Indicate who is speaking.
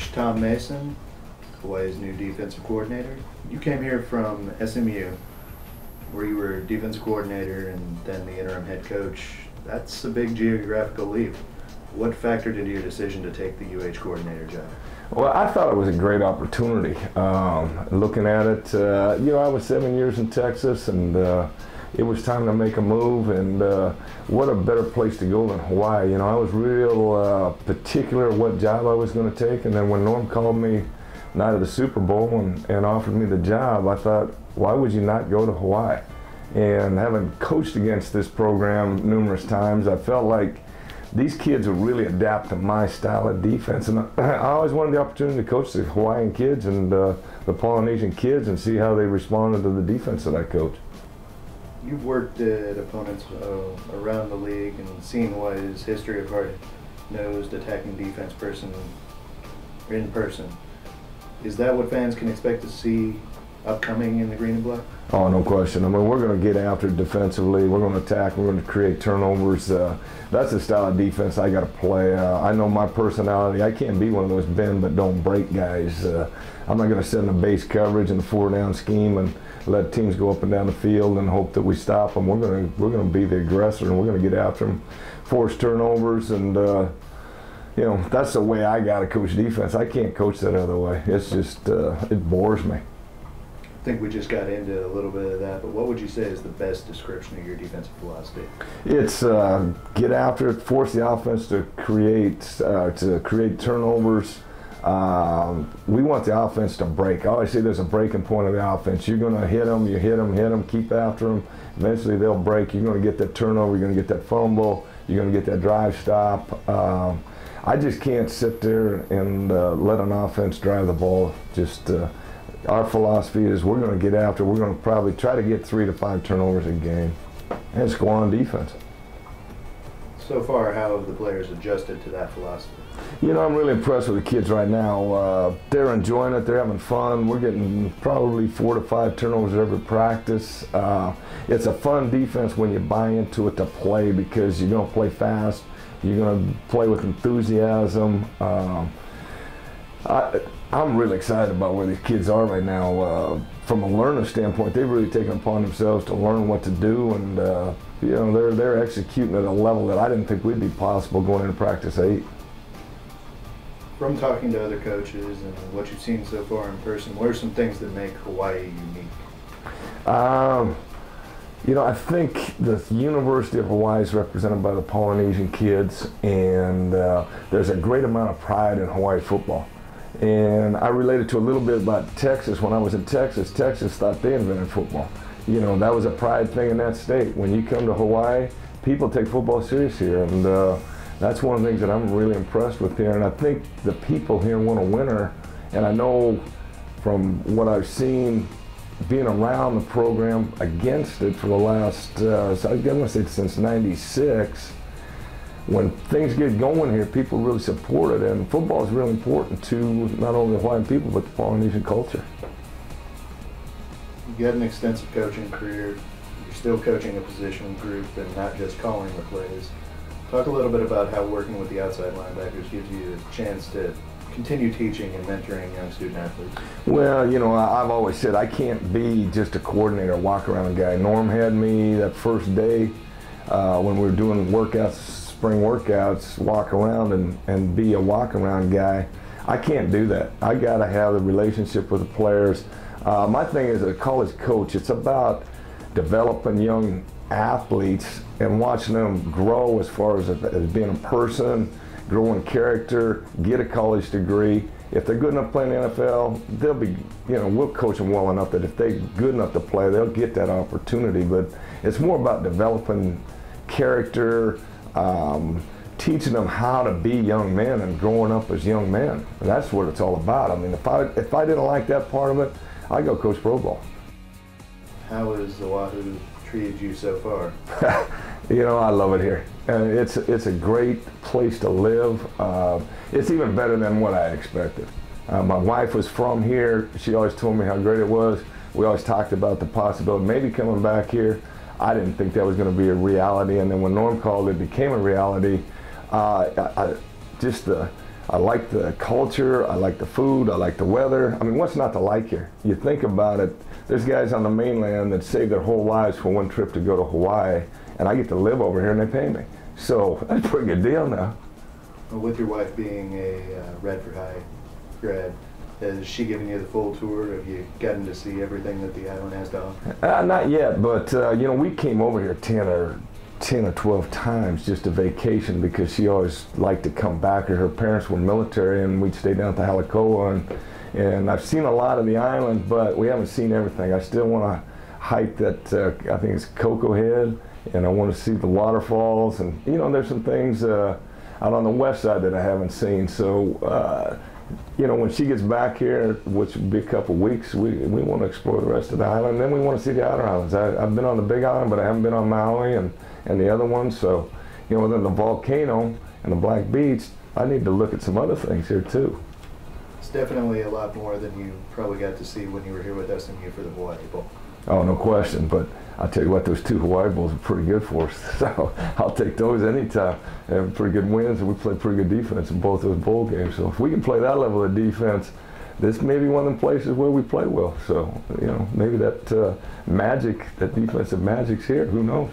Speaker 1: Coach Tom Mason, Hawaii's new defensive coordinator. You came here from SMU, where you were defensive coordinator and then the interim head coach. That's a big geographical leap. What factored into your decision to take the UH coordinator job?
Speaker 2: Well, I thought it was a great opportunity. Looking at it, I was 7 years in Texas, and it was time to make a move, and what a better place to go than Hawaii. I was real particular what job I was going to take, and then when Norm called me night of the Super Bowl and offered me the job, I thought, why would you not go to Hawaii? And having coached against this program numerous times, I felt like these kids would really adapt to my style of defense, and I always wanted the opportunity to coach the Hawaiian kids and the Polynesian kids and see how they responded to the defense that I coached.
Speaker 1: You've worked at opponents around the league and seen Hawaii's history of hard-nosed attacking defense in person. Is that what fans can expect to see upcoming in the green and black?
Speaker 2: Oh, no question. I mean, we're going to get after it defensively. We're going to attack. We're going to create turnovers. That's the style of defense I got to play. I know my personality. I can't be one of those bend but don't break guys. I'm not going to sit in the base coverage and the four-down scheme and let teams go up and down the field and hope that we stop them. We're going to be the aggressor, and we're going to get after them, force turnovers, and that's the way I got to coach defense. I can't coach that other way. It's just it bores me.
Speaker 1: I think we just got into a little bit of that, but what would you say is the best description of your defensive philosophy?
Speaker 2: It's get after it, force the offense to create turnovers. We want the offense to break. I always say there's a breaking point of the offense. You're going to hit them, hit them, keep after them. Eventually they'll break. You're going to get that turnover, you're going to get that fumble, you're going to get that drive stop. I just can't sit there and let an offense drive the ball. Our philosophy is we're going to get after. We're going to probably try to get 3 to 5 turnovers a game and score on defense.
Speaker 1: So far, how have the players adjusted to that philosophy?
Speaker 2: I'm really impressed with the kids right now. They're enjoying it. They're having fun. We're getting probably 4 to 5 turnovers every practice. It's a fun defense when you buy into it to play, because you're going to play fast. You're going to play with enthusiasm. I'm really excited about where these kids are right now. From a learner standpoint, they've really taken upon themselves to learn what to do, and they're executing at a level that I didn't think would be possible going into practice 8.
Speaker 1: From talking to other coaches and what you've seen so far in person, what are some things that make Hawaii unique?
Speaker 2: I think the University of Hawai is represented by the Polynesian kids, and there's a great amount of pride in Hawaii football. And I related to a little bit about Texas. When I was in Texas, Texas thought they invented football. That was a pride thing in that state. When you come to Hawaii, people take football serious here, and that's one of the things that I'm really impressed with here. And I think the people here want a winner, and I know from what I've seen being around the program against it for the last, I'm going to say since '96, when things get going here, people really support it, and football is really important to not only the Hawaiian people, but the Polynesian culture.
Speaker 1: You had an extensive coaching career. You're still coaching a position group and not just calling the plays. Talk a little bit about how working with the outside linebackers gives you a chance to continue teaching and mentoring young student athletes. Well,
Speaker 2: I've always said I can't be just a coordinator, walk around guy. Norm had me that first day when we were doing workouts, spring workouts, walk around and be a walk around guy. I can't do that. I got to have a relationship with the players. My thing as a college coach, it's about developing young athletes and watching them grow as far as being a person, grow in character, get a college degree. If they're good enough playing the NFL, they'll be, we'll coach them well enough that if they're good enough to play, they'll get that opportunity. But it's more about developing character, teaching them how to be young men and growing up as young men. And that's what it's all about. I mean, if I didn't like that part of it, I'd go coach pro ball.
Speaker 1: How has Oahu treated you so far?
Speaker 2: I love it here. It's a great place to live. It's even better than what I expected. My wife was from here. She always told me how great it was. We always talked about the possibility of maybe coming back here. I didn't think that was going to be a reality, and then when Norm called, it became a reality. Just the I like the culture, I like the food, I like the weather. I mean, what's not to like here? You think about it, there's guys on the mainland that save their whole lives for one trip to go to Hawaii, and I get to live over here and they pay me. So that's a pretty good deal now.
Speaker 1: Well, with your wife being a Redford High grad, has she given you the full tour? Have you gotten to see everything that the island has to offer?
Speaker 2: Not yet, but you know, we came over here 10 or 12 times just to vacation because she always liked to come back. Her parents were military and we'd stay down at the Halakoa, and I've seen a lot of the island, but we haven't seen everything. I still want to hike that, I think it's Cocoa Head, and I want to see the waterfalls, and you know, there's some things out on the west side that I haven't seen. So you know, when she gets back here, which will be a couple of weeks, we want to explore the rest of the island. And then we want to see the outer islands. I've been on the Big Island, but I haven't been on Maui and the other ones. So, you know, within the volcano and the Black Beach, I need to look at some other things here too.
Speaker 1: It's definitely a lot more than you probably got to see when you were here with SMU for the Hawaii Bowl.
Speaker 2: Oh, no question. But I'll tell you what, those 2 Hawaii Bowls are pretty good for us. So I'll take those anytime. They have pretty good wins, and we play pretty good defense in both those bowl games. So if we can play that level of defense, this may be one of the places where we play well. So, you know, maybe that magic, that defensive magic's here. Who knows?